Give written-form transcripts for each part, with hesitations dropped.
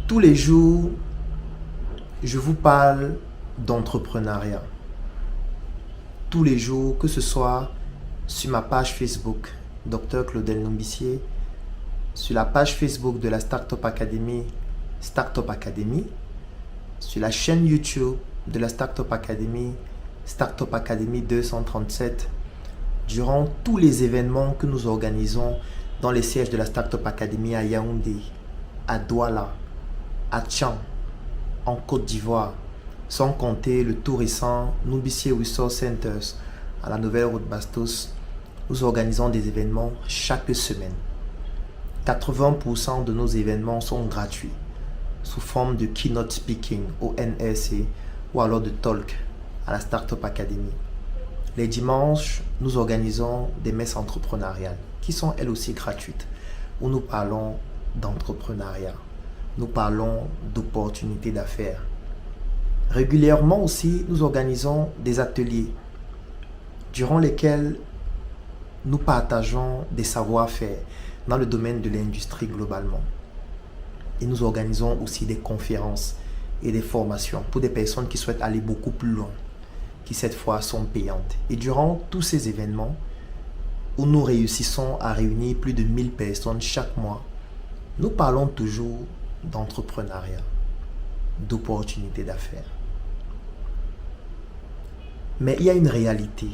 Tous les jours, je vous parle d'entrepreneuriat. Tous les jours, que ce soit sur ma page Facebook, Dr Claudel Nombissier, sur la page Facebook de la Startup Academy, Startup Academy, sur la chaîne YouTube de la Startup Academy, Startup Academy 237, durant tous les événements que nous organisons dans les sièges de la Startup Academy à Yaoundé, à Douala, à Tchang, en Côte d'Ivoire, sans compter le tout récent Nombissier Resource Centers à la Nouvelle Route Bastos. Nous organisons des événements chaque semaine. 80% de nos événements sont gratuits, sous forme de keynote speaking au NSC ou alors de talk à la Startup Academy. Les dimanches, nous organisons des messes entrepreneuriales qui sont elles aussi gratuites, où nous parlons d'entrepreneuriat, nous parlons d'opportunités d'affaires. Régulièrement aussi, nous organisons des ateliers durant lesquels nous partageons des savoir-faire dans le domaine de l'industrie globalement. Et nous organisons aussi des conférences et des formations pour des personnes qui souhaitent aller beaucoup plus loin, qui cette fois sont payantes. Et durant tous ces événements, où nous réussissons à réunir plus de 1000 personnes chaque mois, nous parlons toujours d'entrepreneuriat, d'opportunités d'affaires. Mais il y a une réalité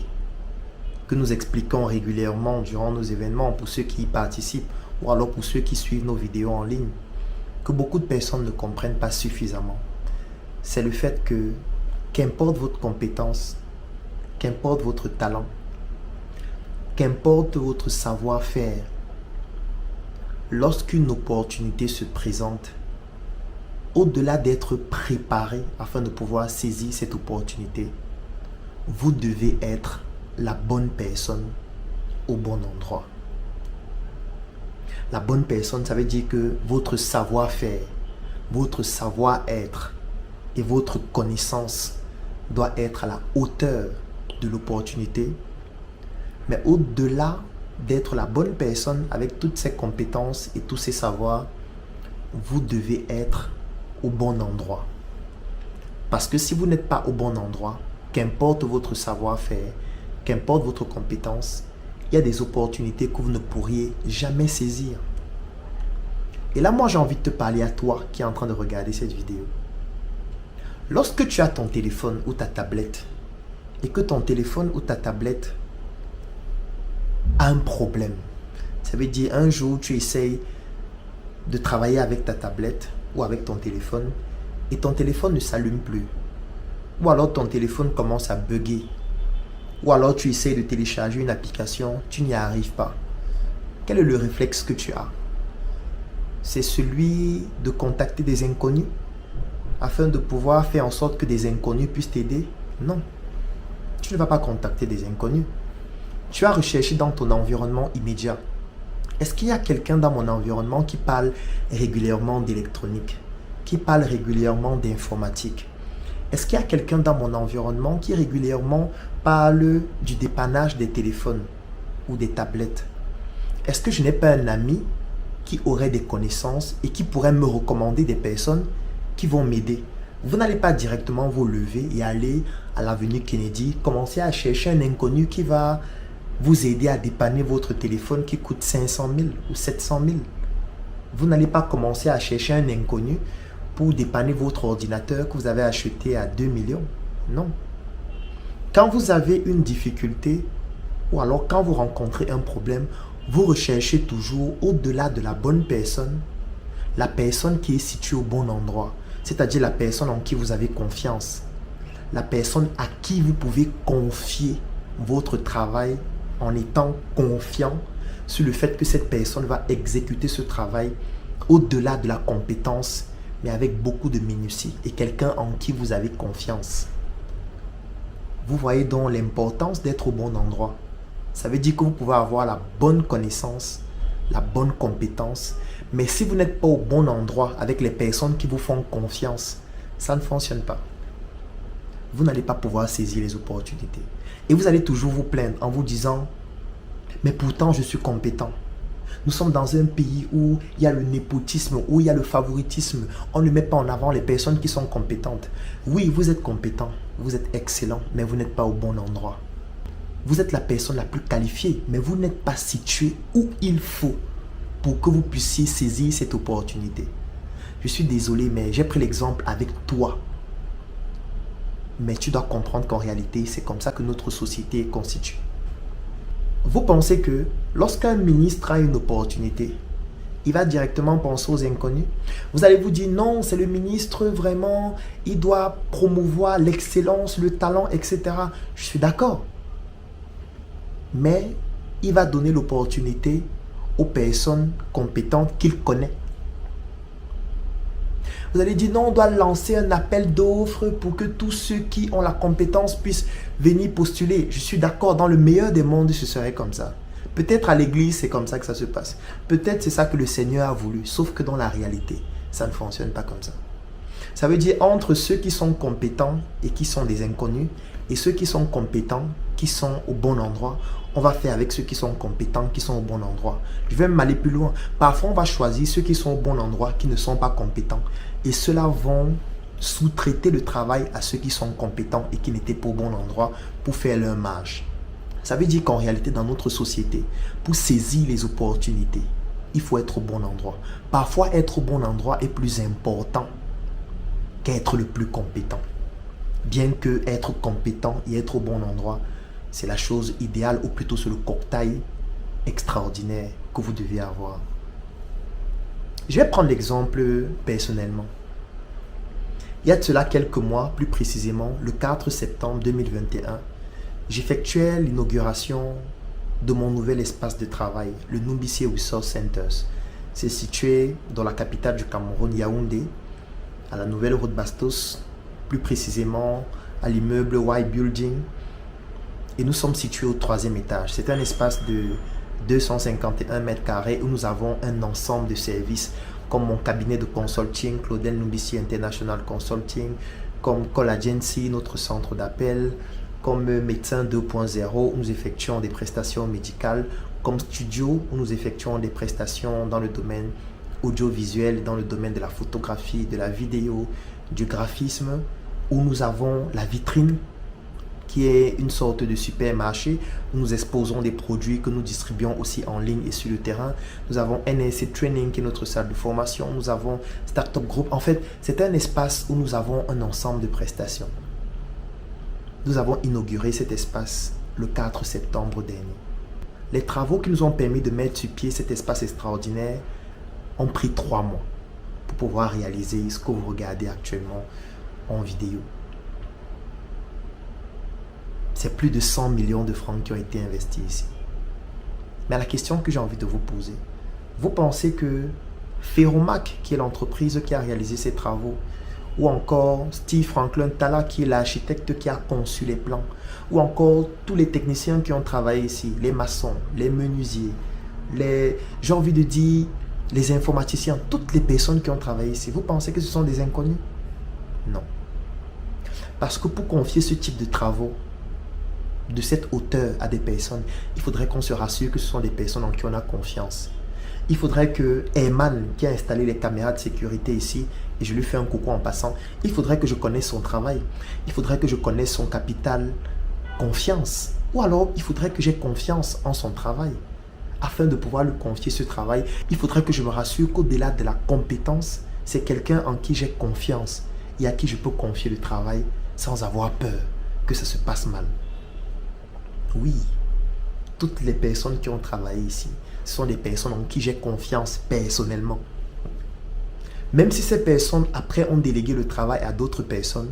que nous expliquons régulièrement durant nos événements pour ceux qui y participent ou alors pour ceux qui suivent nos vidéos en ligne, que beaucoup de personnes ne comprennent pas suffisamment. C'est le fait que, qu'importe votre compétence, qu'importe votre talent, qu'importe votre savoir-faire, lorsqu'une opportunité se présente, au-delà d'être préparé afin de pouvoir saisir cette opportunité, vous devez être la bonne personne au bon endroit. La bonne personne, ça veut dire que votre savoir-faire, votre savoir-être et votre connaissance doit être à la hauteur de l'opportunité. Mais au-delà d'être la bonne personne avec toutes ses compétences et tous ses savoirs, vous devez être au bon endroit. Parce que si vous n'êtes pas au bon endroit, qu'importe votre savoir-faire, qu'importe votre compétence, il y a des opportunités que vous ne pourriez jamais saisir. Et là, moi, j'ai envie de te parler à toi qui es en train de regarder cette vidéo. Lorsque tu as ton téléphone ou ta tablette, et que ton téléphone ou ta tablette a un problème, ça veut dire un jour, tu essayes de travailler avec ta tablette ou avec ton téléphone, et ton téléphone ne s'allume plus. Ou alors ton téléphone commence à bugger. Ou alors tu essaies de télécharger une application, tu n'y arrives pas. Quel est le réflexe que tu as? C'est celui de contacter des inconnus afin de pouvoir faire en sorte que des inconnus puissent t'aider? Non. Tu ne vas pas contacter des inconnus. Tu as recherché dans ton environnement immédiat. Est-ce qu'il y a quelqu'un dans mon environnement qui parle régulièrement d'électronique, qui parle régulièrement d'informatique? Est-ce qu'il y a quelqu'un dans mon environnement qui régulièrement parle du dépannage des téléphones ou des tablettes? Est-ce que je n'ai pas un ami qui aurait des connaissances et qui pourrait me recommander des personnes qui vont m'aider? Vous n'allez pas directement vous lever et aller à l'avenue Kennedy, commencer à chercher un inconnu qui va vous aider à dépanner votre téléphone qui coûte 500 000 ou 700 000. Vous n'allez pas commencer à chercher un inconnu pour dépanner votre ordinateur que vous avez acheté à 2 millions. Non. Quand vous avez une difficulté ou alors quand vous rencontrez un problème, vous recherchez toujours au-delà de la bonne personne, la personne qui est située au bon endroit, c'est-à-dire la personne en qui vous avez confiance, la personne à qui vous pouvez confier votre travail en étant confiant sur le fait que cette personne va exécuter ce travail au-delà de la compétence, mais avec beaucoup de minutie, et quelqu'un en qui vous avez confiance. Vous voyez donc l'importance d'être au bon endroit. Ça veut dire que vous pouvez avoir la bonne connaissance, la bonne compétence, mais si vous n'êtes pas au bon endroit avec les personnes qui vous font confiance, ça ne fonctionne pas. Vous n'allez pas pouvoir saisir les opportunités. Et vous allez toujours vous plaindre en vous disant « Mais pourtant, je suis compétent. Nous sommes dans un pays où il y a le népotisme, où il y a le favoritisme. On ne met pas en avant les personnes qui sont compétentes. Oui, vous êtes compétent, vous êtes excellent, mais vous n'êtes pas au bon endroit. Vous êtes la personne la plus qualifiée, mais vous n'êtes pas situé où il faut pour que vous puissiez saisir cette opportunité. Je suis désolé, mais j'ai pris l'exemple avec toi. Mais tu dois comprendre qu'en réalité, c'est comme ça que notre société est constituée. Vous pensez que lorsqu'un ministre a une opportunité, il va directement penser aux inconnus? Vous allez vous dire non, c'est le ministre vraiment, il doit promouvoir l'excellence, le talent, etc. Je suis d'accord. Mais il va donner l'opportunité aux personnes compétentes qu'il connaît. Vous allez dire non, on doit lancer un appel d'offres pour que tous ceux qui ont la compétence puissent venir postuler. Je suis d'accord, dans le meilleur des mondes, ce serait comme ça. Peut-être à l'église, c'est comme ça que ça se passe. Peut-être c'est ça que le Seigneur a voulu. Sauf que dans la réalité, ça ne fonctionne pas comme ça. Ça veut dire entre ceux qui sont compétents et qui sont des inconnus et ceux qui sont compétents, qui sont au bon endroit, on va faire avec ceux qui sont compétents, qui sont au bon endroit. Je vais m'aller plus loin. Parfois, on va choisir ceux qui sont au bon endroit, qui ne sont pas compétents. Et ceux-là vont sous-traiter le travail à ceux qui sont compétents et qui n'étaient pas au bon endroit pour faire leur marge. Ça veut dire qu'en réalité, dans notre société, pour saisir les opportunités, il faut être au bon endroit. Parfois, être au bon endroit est plus important qu'être le plus compétent. Bien que être compétent et être au bon endroit, c'est la chose idéale, ou plutôt c'est le cocktail extraordinaire que vous devez avoir. Je vais prendre l'exemple personnellement. Il y a de cela quelques mois, plus précisément le 4 septembre 2021, j'effectuais l'inauguration de mon nouvel espace de travail, le Numbisi Resource Centers. C'est situé dans la capitale du Cameroun, Yaoundé, à la nouvelle route Bastos, plus précisément à l'immeuble Y Building. Et nous sommes situés au 3e étage. C'est un espace de 251 mètres carrés où nous avons un ensemble de services comme mon cabinet de consulting, Claudel Numbisi International Consulting, comme Call Agency, notre centre d'appel, comme Médecin 2.0 où nous effectuons des prestations médicales, comme Studio où nous effectuons des prestations dans le domaine audiovisuel, dans le domaine de la photographie, de la vidéo, du graphisme, où nous avons la vitrine qui est une sorte de supermarché où nous exposons des produits que nous distribuons aussi en ligne et sur le terrain. Nous avons NSC Training qui est notre salle de formation. Nous avons Startup Group. En fait, c'est un espace où nous avons un ensemble de prestations. Nous avons inauguré cet espace le 4 septembre dernier. Les travaux qui nous ont permis de mettre sur pied cet espace extraordinaire ont pris 3 mois pour pouvoir réaliser ce que vous regardez actuellement en vidéo. C'est plus de 100 millions de francs qui ont été investis ici. Mais la question que j'ai envie de vous poser, vous pensez que Ferromac, qui est l'entreprise qui a réalisé ces travaux, ou encore Steve Franklin Tala, qui est l'architecte qui a conçu les plans, ou encore tous les techniciens qui ont travaillé ici, les maçons, les menuisiers, j'ai envie de dire les informaticiens, toutes les personnes qui ont travaillé ici, vous pensez que ce sont des inconnus? Non. Parce que pour confier ce type de travaux, de cette hauteur à des personnes, il faudrait qu'on se rassure que ce sont des personnes en qui on a confiance. Il faudrait que Herman, qui a installé les caméras de sécurité ici, et je lui fais un coucou en passant, il faudrait que je connaisse son travail. Il faudrait que je connaisse son capital confiance. Ou alors, il faudrait que j'ai confiance en son travail. Afin de pouvoir lui confier ce travail, il faudrait que je me rassure qu'au-delà de la compétence, c'est quelqu'un en qui j'ai confiance et à qui je peux confier le travail sans avoir peur que ça se passe mal. Oui, toutes les personnes qui ont travaillé ici, ce sont des personnes en qui j'ai confiance personnellement. Même si ces personnes, après, ont délégué le travail à d'autres personnes,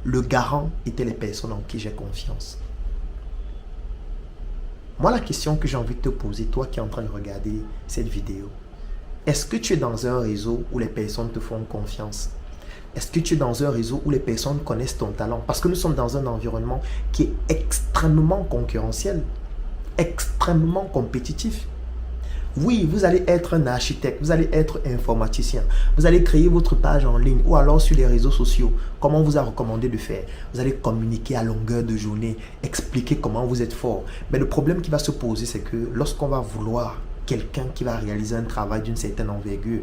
le garant était les personnes en qui j'ai confiance. Moi, la question que j'ai envie de te poser, toi qui es en train de regarder cette vidéo, est-ce que tu es dans un réseau où les personnes te font confiance? Est-ce que tu es dans un réseau où les personnes connaissent ton talent? Parce que nous sommes dans un environnement qui est extrêmement concurrentiel, extrêmement compétitif. Oui, vous allez être un architecte, vous allez être informaticien, vous allez créer votre page en ligne ou alors sur les réseaux sociaux, comme on vous a recommandé de faire. Vous allez communiquer à longueur de journée, expliquer comment vous êtes fort. Mais le problème qui va se poser, c'est que lorsqu'on va vouloir quelqu'un qui va réaliser un travail d'une certaine envergure,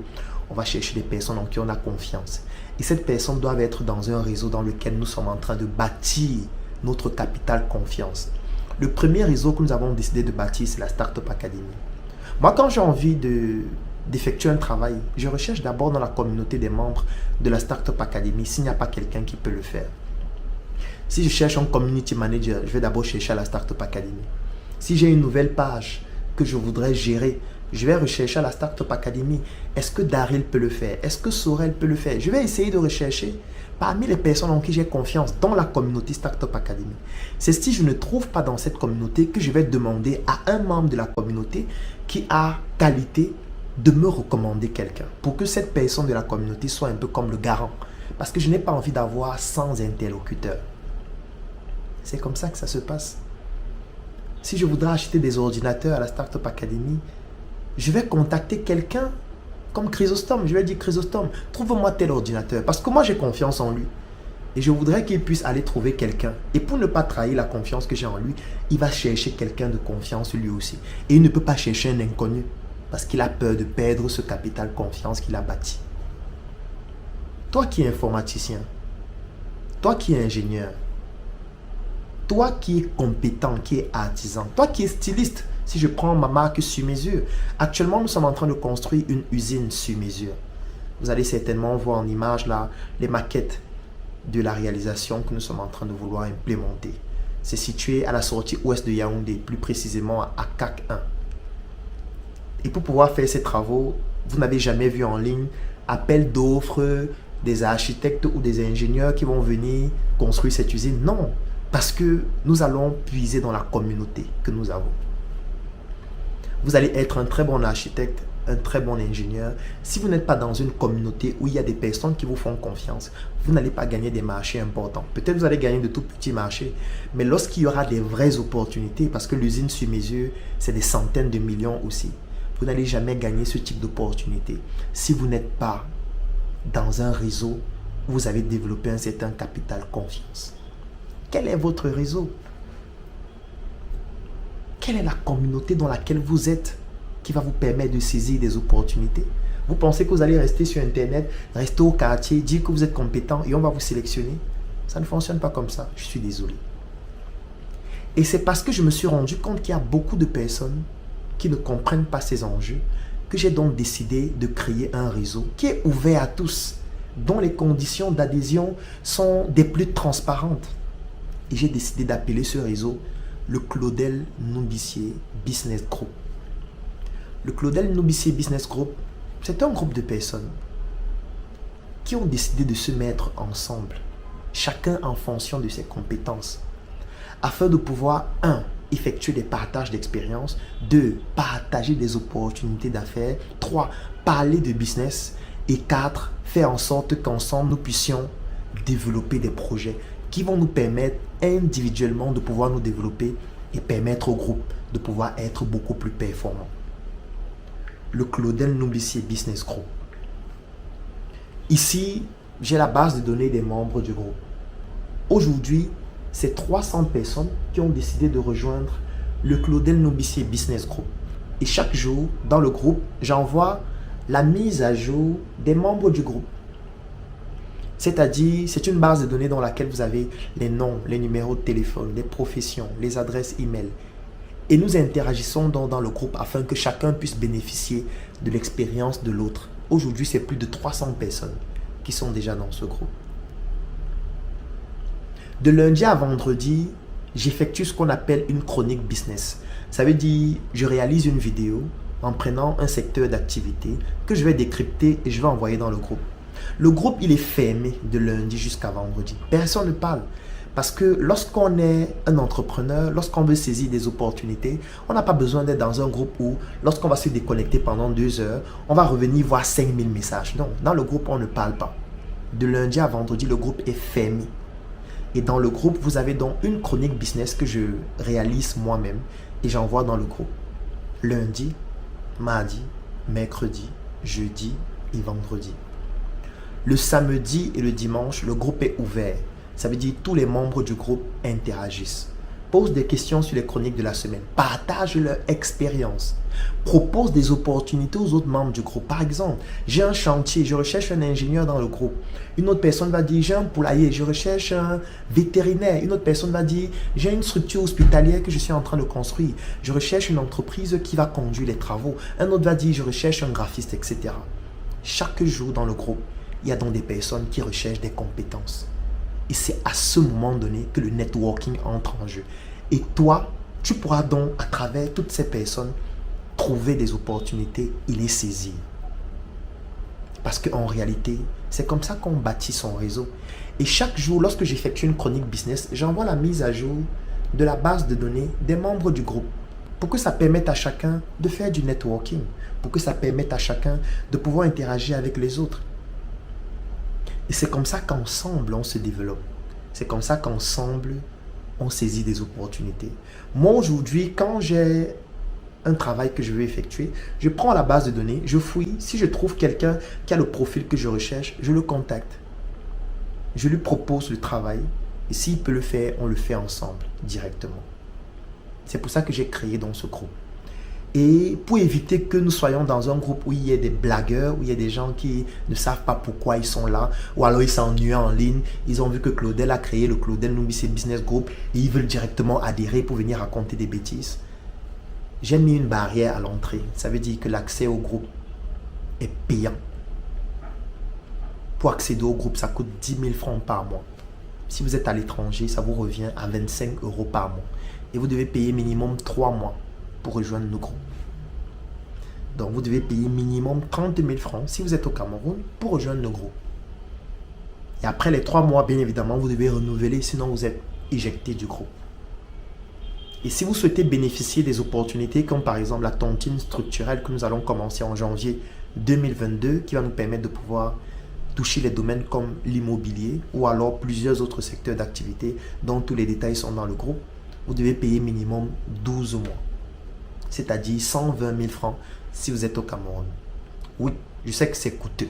on va chercher des personnes en qui on a confiance. Et cette personne doit être dans un réseau dans lequel nous sommes en train de bâtir notre capital confiance. Le premier réseau que nous avons décidé de bâtir, c'est la Startup Academy. Moi, quand j'ai envie d'effectuer un travail, je recherche d'abord dans la communauté des membres de la Startup Academy s'il n'y a pas quelqu'un qui peut le faire. Si je cherche un community manager, je vais d'abord chercher à la Startup Academy. Si j'ai une nouvelle page que je voudrais gérer, je vais rechercher à la Startup Academy. Est-ce que Daryl peut le faire? Est-ce que Sorel peut le faire? Je vais essayer de rechercher parmi les personnes en qui j'ai confiance dans la communauté Startup Academy. C'est si je ne trouve pas dans cette communauté que je vais demander à un membre de la communauté qui a qualité de me recommander quelqu'un pour que cette personne de la communauté soit un peu comme le garant. Parce que je n'ai pas envie d'avoir 100 interlocuteurs. C'est comme ça que ça se passe. Si je voudrais acheter des ordinateurs à la Startup Academy, je vais contacter quelqu'un comme Chrysostome. Je vais dire Chrysostome, trouve-moi tel ordinateur. Parce que moi, j'ai confiance en lui. Et je voudrais qu'il puisse aller trouver quelqu'un. Et pour ne pas trahir la confiance que j'ai en lui, il va chercher quelqu'un de confiance lui aussi. Et il ne peut pas chercher un inconnu. Parce qu'il a peur de perdre ce capital confiance qu'il a bâti. Toi qui es informaticien, toi qui es ingénieur, toi qui es compétent, qui es artisan, toi qui es styliste, si je prends ma marque sur mesure, actuellement nous sommes en train de construire une usine sur mesure. Vous allez certainement voir en image là les maquettes de la réalisation que nous sommes en train de vouloir implémenter. C'est situé à la sortie ouest de Yaoundé, plus précisément à CAC 1. Et pour pouvoir faire ces travaux, vous n'avez jamais vu en ligne appel d'offres des architectes ou des ingénieurs qui vont venir construire cette usine. Non, parce que nous allons puiser dans la communauté que nous avons. Vous allez être un très bon architecte, un très bon ingénieur. Si vous n'êtes pas dans une communauté où il y a des personnes qui vous font confiance, vous n'allez pas gagner des marchés importants. Peut-être vous allez gagner de tout petits marchés, mais lorsqu'il y aura des vraies opportunités, parce que l'usine sur mesure, c'est des centaines de millions aussi, vous n'allez jamais gagner ce type d'opportunité si vous n'êtes pas dans un réseau où vous avez développé un certain capital confiance. Quel est votre réseau? Quelle est la communauté dans laquelle vous êtes qui va vous permettre de saisir des opportunités? Vous pensez que vous allez rester sur Internet, rester au quartier, dire que vous êtes compétent et on va vous sélectionner? Ça ne fonctionne pas comme ça, je suis désolé. Et c'est parce que je me suis rendu compte qu'il y a beaucoup de personnes qui ne comprennent pas ces enjeux que j'ai donc décidé de créer un réseau qui est ouvert à tous, dont les conditions d'adhésion sont des plus transparentes. Et j'ai décidé d'appeler ce réseau le Claudel Noubissier Business Group. Le Claudel Noubissier Business Group, c'est un groupe de personnes qui ont décidé de se mettre ensemble, chacun en fonction de ses compétences, afin de pouvoir, 1, effectuer des partages d'expérience, 2, partager des opportunités d'affaires, 3, parler de business, et 4, faire en sorte qu'ensemble nous puissions développer des projets qui vont nous permettre individuellement de pouvoir nous développer et permettre au groupe de pouvoir être beaucoup plus performant. Le Claudel Noubissier Business Group. Ici, j'ai la base de données des membres du groupe. Aujourd'hui, c'est 300 personnes qui ont décidé de rejoindre le Claudel Noubissier Business Group. Et chaque jour, dans le groupe, j'envoie la mise à jour des membres du groupe. C'est-à-dire, c'est une base de données dans laquelle vous avez les noms, les numéros de téléphone, les professions, les adresses e-mail. Et nous interagissons dans le groupe afin que chacun puisse bénéficier de l'expérience de l'autre. Aujourd'hui, c'est plus de 300 personnes qui sont déjà dans ce groupe. De lundi à vendredi, j'effectue ce qu'on appelle une chronique business. Ça veut dire, je réalise une vidéo en prenant un secteur d'activité que je vais décrypter et je vais envoyer dans le groupe. Le groupe, il est fermé de lundi jusqu'à vendredi. Personne ne parle. Parce que lorsqu'on est un entrepreneur, lorsqu'on veut saisir des opportunités, on n'a pas besoin d'être dans un groupe où, lorsqu'on va se déconnecter pendant 2 heures, on va revenir voir 5000 messages. Non, dans le groupe, on ne parle pas. De lundi à vendredi, le groupe est fermé. Et dans le groupe, vous avez donc une chronique business que je réalise moi-même et j'envoie dans le groupe. Lundi, mardi, mercredi, jeudi et vendredi. Le samedi et le dimanche, le groupe est ouvert. Ça veut dire que tous les membres du groupe interagissent. pose des questions sur les chroniques de la semaine, partage leur expérience, propose des opportunités aux autres membres du groupe. Par exemple, j'ai un chantier, je recherche un ingénieur dans le groupe. Une autre personne va dire, j'ai un poulailler, je recherche un vétérinaire. Une autre personne va dire, j'ai une structure hospitalière que je suis en train de construire. Je recherche une entreprise qui va conduire les travaux. Un autre va dire, je recherche un graphiste, etc. Chaque jour dans le groupe, il y a donc des personnes qui recherchent des compétences. Et c'est à ce moment donné que le networking entre en jeu. Et toi, tu pourras donc, à travers toutes ces personnes, trouver des opportunités et les saisir. Parce qu'en réalité, c'est comme ça qu'on bâtit son réseau. Et chaque jour, lorsque j'effectue une chronique business, j'envoie la mise à jour de la base de données des membres du groupe. Pour que ça permette à chacun de faire du networking. Pour que ça permette à chacun de pouvoir interagir avec les autres. Et c'est comme ça qu'ensemble, on se développe. C'est comme ça qu'ensemble, on saisit des opportunités. Moi, aujourd'hui, quand j'ai un travail que je veux effectuer, je prends la base de données, je fouille. Si je trouve quelqu'un qui a le profil que je recherche, je le contacte. Je lui propose le travail. Et s'il peut le faire, on le fait ensemble, directement. C'est pour ça que j'ai créé dans ce groupe. Et pour éviter que nous soyons dans un groupe où il y ait des blagueurs, où il y a des gens qui ne savent pas pourquoi ils sont là, ou alors ils s'ennuient en ligne, ils ont vu que Claudel a créé le Claudel Numbissier Business Group et ils veulent directement adhérer pour venir raconter des bêtises. J'ai mis une barrière à l'entrée. Ça veut dire que l'accès au groupe est payant. Pour accéder au groupe, ça coûte 10 000 francs par mois. Si vous êtes à l'étranger, ça vous revient à 25 € par mois. Et vous devez payer minimum 3 mois pour rejoindre le groupe. Donc, vous devez payer minimum 30 000 francs si vous êtes au Cameroun pour rejoindre le groupe. Et après les 3 mois, bien évidemment, vous devez renouveler, sinon vous êtes éjecté du groupe. Et si vous souhaitez bénéficier des opportunités comme par exemple la tontine structurelle que nous allons commencer en janvier 2022 qui va nous permettre de pouvoir toucher les domaines comme l'immobilier ou alors plusieurs autres secteurs d'activité dont tous les détails sont dans le groupe, vous devez payer minimum 12 mois. C'est-à-dire 120 000 francs si vous êtes au Cameroun. Oui, je sais que c'est coûteux.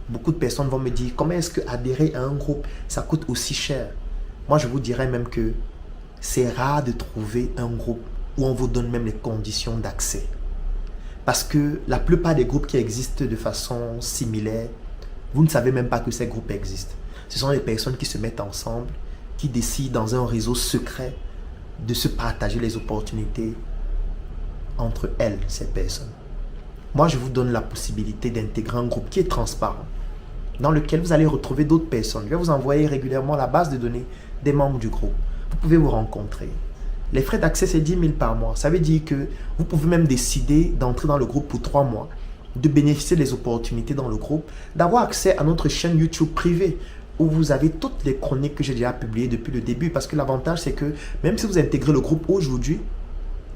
Beaucoup de personnes vont me dire comment est-ce que adhérer à un groupe, ça coûte aussi cher. Moi, je vous dirais même que c'est rare de trouver un groupe où on vous donne même les conditions d'accès. Parce que la plupart des groupes qui existent de façon similaire, vous ne savez même pas que ces groupes existent. Ce sont des personnes qui se mettent ensemble, qui décident dans un réseau secret de se partager les opportunités entre elles, ces personnes. Moi, je vous donne la possibilité d'intégrer un groupe qui est transparent, dans lequel vous allez retrouver d'autres personnes. Je vais vous envoyer régulièrement la base de données des membres du groupe. Vous pouvez vous rencontrer. Les frais d'accès, c'est 10 000 par mois. Ça veut dire que vous pouvez même décider d'entrer dans le groupe pour 3 mois, de bénéficier des opportunités dans le groupe, d'avoir accès à notre chaîne YouTube privée où vous avez toutes les chroniques que j'ai déjà publiées depuis le début. Parce que l'avantage, c'est que même si vous intégrez le groupe aujourd'hui,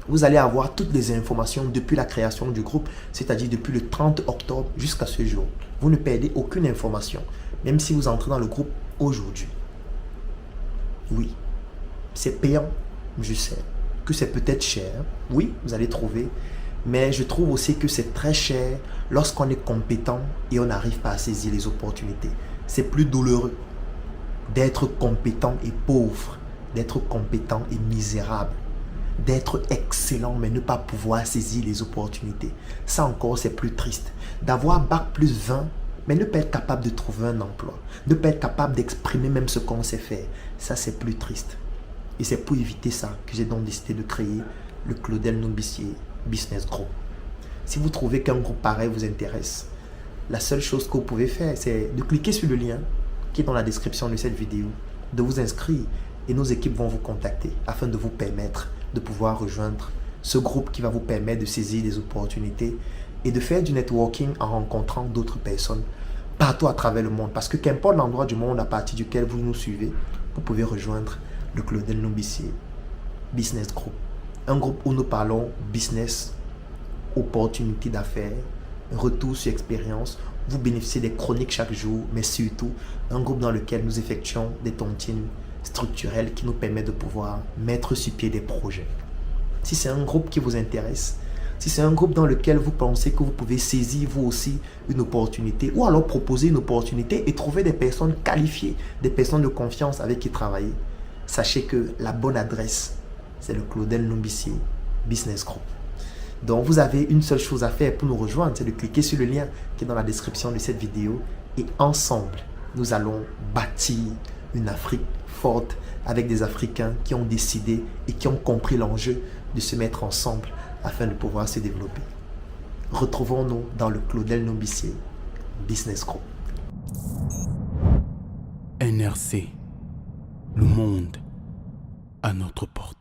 vous allez avoir toutes les informations depuis la création du groupe, c'est-à-dire depuis le 30 octobre jusqu'à ce jour. Vous ne perdez aucune information, même si vous entrez dans le groupe aujourd'hui. Oui, c'est payant, je sais que c'est peut-être cher. Oui, vous allez trouver, mais je trouve aussi que c'est très cher lorsqu'on est compétent et on n'arrive pas à saisir les opportunités. C'est plus douloureux d'être compétent et pauvre, d'être compétent et misérable, d'être excellent mais ne pas pouvoir saisir les opportunités. Ça encore, c'est plus triste. D'avoir bac plus 20 mais ne pas être capable de trouver un emploi, ne pas être capable d'exprimer même ce qu'on sait faire. Ça, c'est plus triste. Et c'est pour éviter ça que j'ai donc décidé de créer le Claudel Numbissier Business Group. Si vous trouvez qu'un groupe pareil vous intéresse, la seule chose que vous pouvez faire, c'est de cliquer sur le lien qui est dans la description de cette vidéo, de vous inscrire et nos équipes vont vous contacter afin de vous permettre de pouvoir rejoindre ce groupe qui va vous permettre de saisir des opportunités et de faire du networking en rencontrant d'autres personnes partout à travers le monde. Parce que qu'importe l'endroit du monde à partir duquel vous nous suivez, vous pouvez rejoindre le Claudel Numbissier Business Group. Un groupe où nous parlons business, opportunités d'affaires, retour sur expérience. Vous bénéficiez des chroniques chaque jour, mais surtout un groupe dans lequel nous effectuons des tontines structurelles qui nous permettent de pouvoir mettre sur pied des projets. Si c'est un groupe qui vous intéresse, si c'est un groupe dans lequel vous pensez que vous pouvez saisir vous aussi une opportunité ou alors proposer une opportunité et trouver des personnes qualifiées, des personnes de confiance avec qui travailler, sachez que la bonne adresse c'est le Claudel Nombissier Business Group. Donc vous avez une seule chose à faire pour nous rejoindre, c'est de cliquer sur le lien qui est dans la description de cette vidéo et ensemble, nous allons bâtir une Afrique forte avec des Africains qui ont décidé et qui ont compris l'enjeu de se mettre ensemble afin de pouvoir se développer. Retrouvons-nous dans le Claudel Nombissier Business Group. NRC, le monde à notre porte.